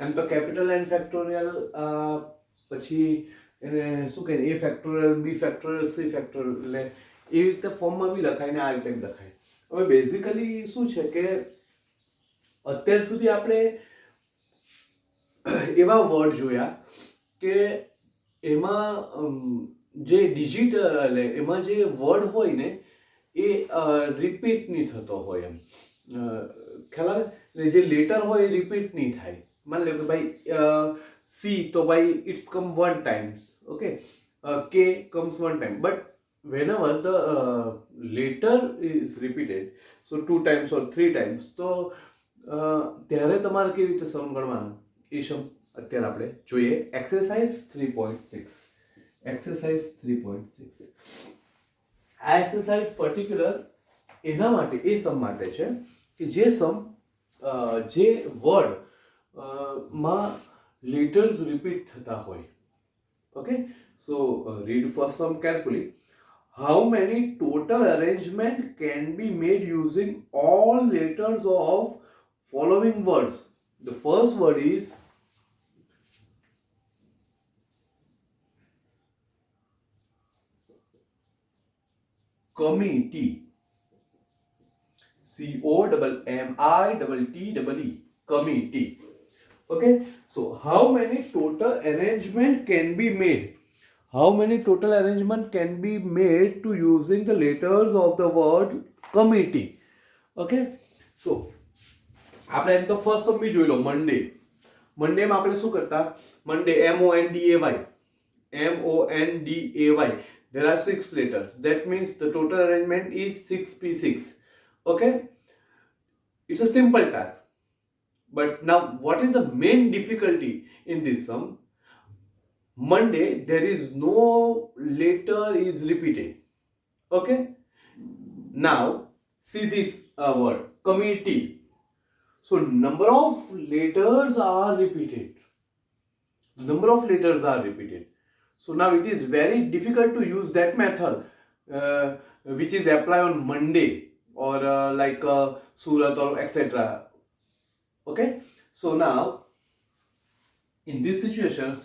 એમ તો capital N factorial પછી એને શું કહે એ ફેક્ટોરિયલ બી ફેક્ટોરિયલ સી ફેક્ટોરિયલ એટલે એ રીતે ફોર્મમાં બી લખાય ને આ રીતે બી લખાય. હવે બેઝિકલી શું છે કે અત્યાર સુધી આપણે એવા વર્ડ જોયા કે એમાં જે ડિજિટ એટલે એમાં જે વર્ડ હોય ને એ રિપીટ નહીં થતો હોય એમ ખ્યાલ આવે ને જે લેટર હોય એ રિપીટ નહીં થાય. मान लो कि भाई C तो भाई it's come one times, okay, K comes one time, but whenever the letter is repeated, so 2 times or 3 times, તો ત્યારે તમારે કેવી રીતે સમ ગણવાના એ સમ અત્યારે આપણે જોઈએ. એક્સરસાઇઝ 3.6 એક્સરસાઇઝ 3.6 આ એક્સરસાઇઝ પર્ટિક્યુલર એના માટે એ સમ માટે છે કે જે સમ જે વર્ડ માં letters repeat થતા હોય. Okay, so read first sum carefully. How many total arrangement can be made using all letters of following words? The first word is committee. COMMITTE committee. Okay, so how many total arrangement can be made? How many total arrangement can be made to using the letters of the word committee? Okay, so આપણે એમ તો first સમ બી જોઈ લો. મંડેમાં આપણે શું કરતા? મંડે MONDAY there are 6 letters. That means the total arrangement is 6p6. Okay, it's a simple task. But now, what is the main difficulty in this sum? Monday, there is no letter is repeated. Okay. Now, see this word, committee. So, number of letters are repeated. Number of letters are repeated. So, now it is very difficult to use that method which is applied on Monday or like Surat or etc. Okay, so now in these situations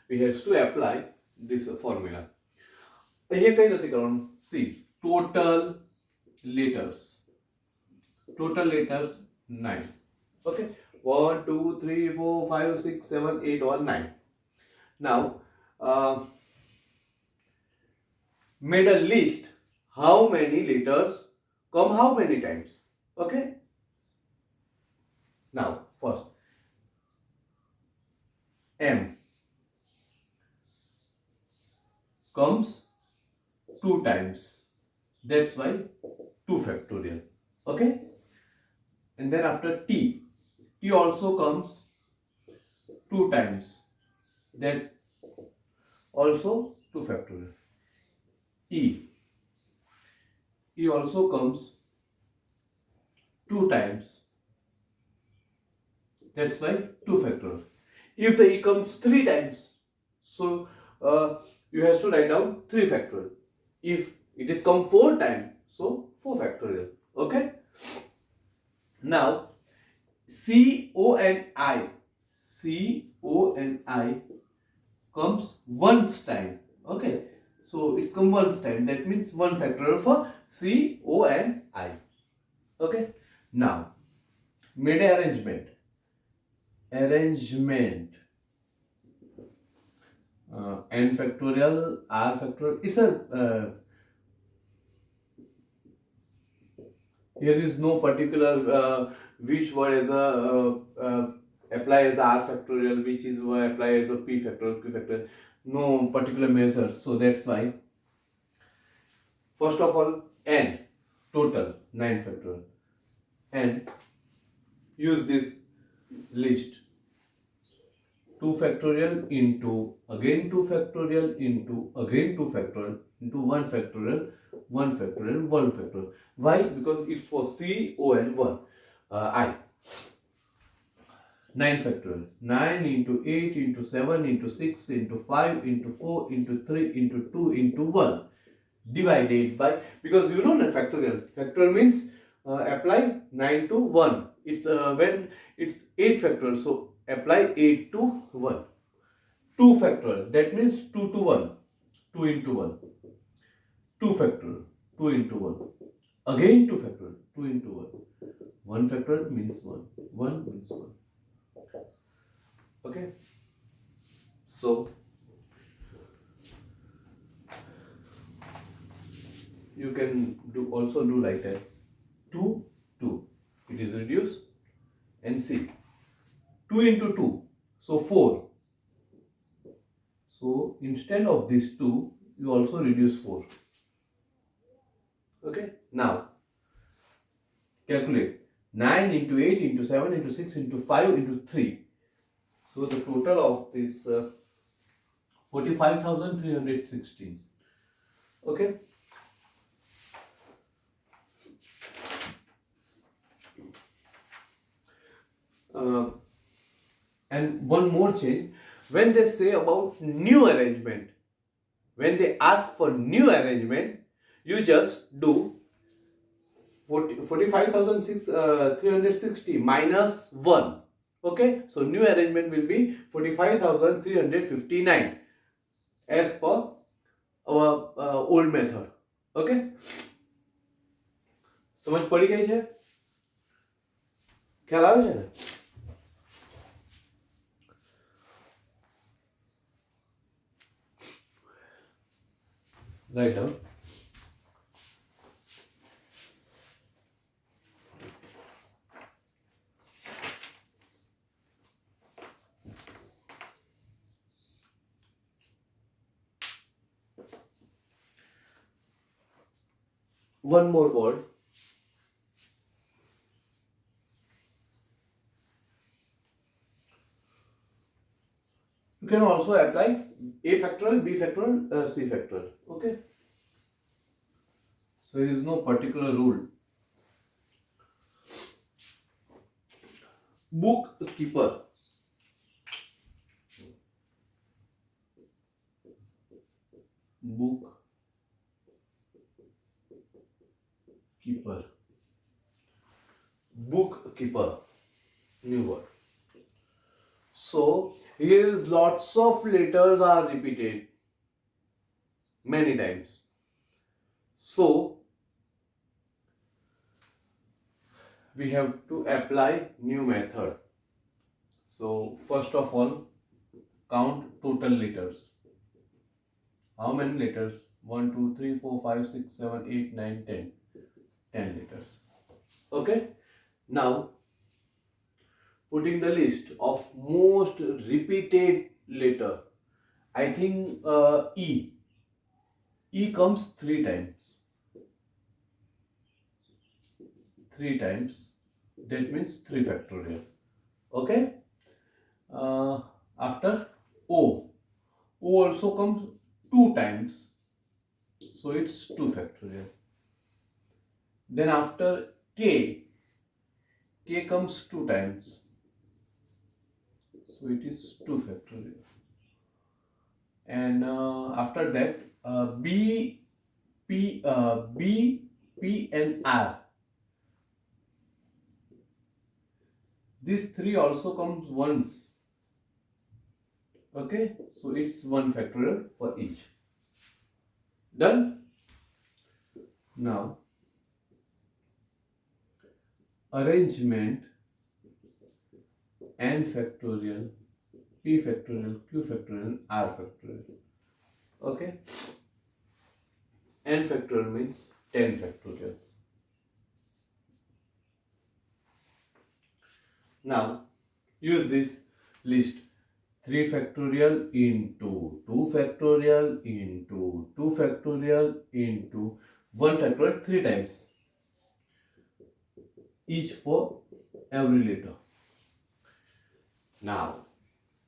we have to apply this formula. Here કઈ નથી કરવાનું. See, total letters 9. Okay, 1 2 3 4 5 6 7 8 or 9. Now made a list how many letters come how many times. Okay, now first M comes 2 times, that's why 2 factorial. Okay, and then after T also comes 2 times, that also 2 factorial. E also comes 2 times, that's why 2 factorial. If the E comes 3 times, so you have to write down 3 factorial. If it is come 4 times, so 4 factorial. Okay, now CONI comes once time. Okay, so it's come once time, that means 1 factorial for CONI. Okay, now made arrangement n factorial, r factorial. It's a here is no particular which word is apply as r factorial, which is apply as a p factorial, q factorial. No particular measures, so that's why first of all n total 9 factorial, and use this list 2 factorial into again 2 factorial into again 2 factorial into 1 factorial 1 factorial 1 factorial. Why? Because it's for CON1 I. 9 factorial. 9 into 8 into 7 into 6 into 5 into 4 into 3 into 2 into 1 divided by, because you know the factorial. Factorial means apply 9 to 1. It's when it's 8 factorial, so apply 8 to 1. 2 factorial, that means 2 to 1. 2 into 1. 2 factorial, 2 into 1. Again 2 factorial, 2 into 1. 1 factorial means 1. 1 means 1. Okay. So you can also do like that. 2, 2. It is reduced. And see. 2 into 2. So 4. So instead of this 2, you also reduce 4. Okay. Now calculate. 9 into 8 into 7 into 6 into 5 into 3. So the total of this 45,316. Okay. And one more change. When they say about new arrangement, when they ask for new arrangement, you just do 45,360 minus 1. Okay, so new arrangement will be 45,359 as per our old method. Okay, समझ पड़ी गई है? ख्याल આવે છે ને? Write down. One more word. You can also apply A factorial, B factorial, C factorial. Okay. So there is no particular rule. Bookkeeper. Bookkeeper. Bookkeeper. New word. So here is lots of letters are repeated many times. So we have to apply new method. So first of all, count total letters. How many letters? 1, 2, 3, 4, 5, 6, 7, 8, 9, 10. 10 letters. Okay. Now putting the list of most repeated letter. I think E. E comes 3 times. 3 times. That means 3 factorial. Okay. After O. O also comes 2 times. So it's 2 factorial. Then after K. K comes 2 times. So it is 2 factorial. And after that B, P, and R. These 3 also comes once. Okay, so it's 1 factorial for each. Done? Now arrangement n factorial, p factorial, q factorial, r factorial. Okay, n factorial means 10 factorial. Now use this list. 3 factorial into 2 factorial into 2 factorial into 1 factorial 3 times. Each for every letter. Now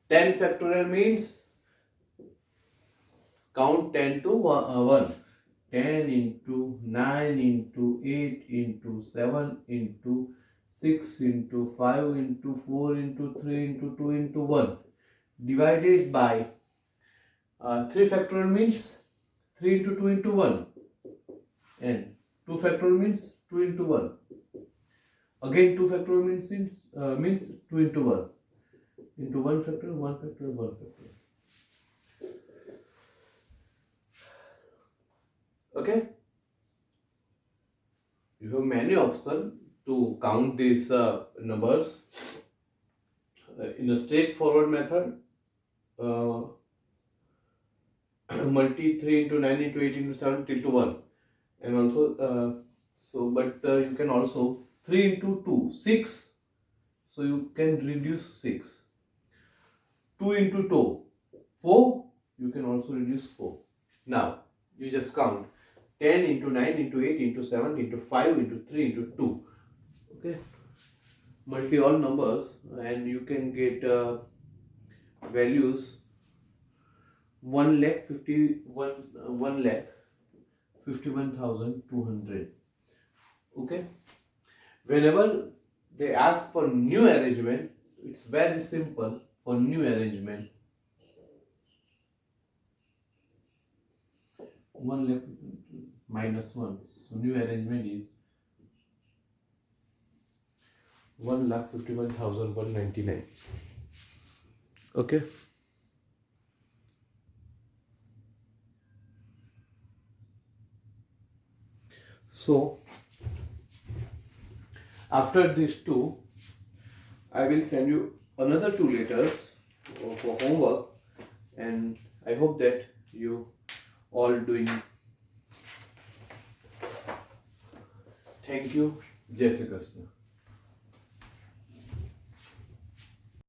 10 factorial means count 10 to 1. 10 into 9 into 8 into 7 into 6 into 5 into 4 into 3 into 2 into 1 divided by 3 factorial means 3 into 2 into 1 and 2 factorial means 2 into 1. Again 2 factorial means 2 into 1 into 1 factorial, 1 factorial, 1 factorial. Okay? You have many options to count these numbers in a straightforward method. Multi 3 into 9 into 8 into 7 till to 1, and also you can also 3 into 2 6, so you can reduce 6. 2 into 2 4, you can also reduce 4. Now you just count 10 into 9 into 8 into 7 into 5 into 3 into 2. Okay, multiply all numbers and you can get values 1,51,200. Okay, whenever they ask for new arrangement, it's very simple. For new arrangement, 1 lakh minus 1, so new arrangement is 1,51,199. Okay, so after these two, I will send you another 2 letters for homework, and I hope that you all doing. Thank you. Jai Shri Krishna.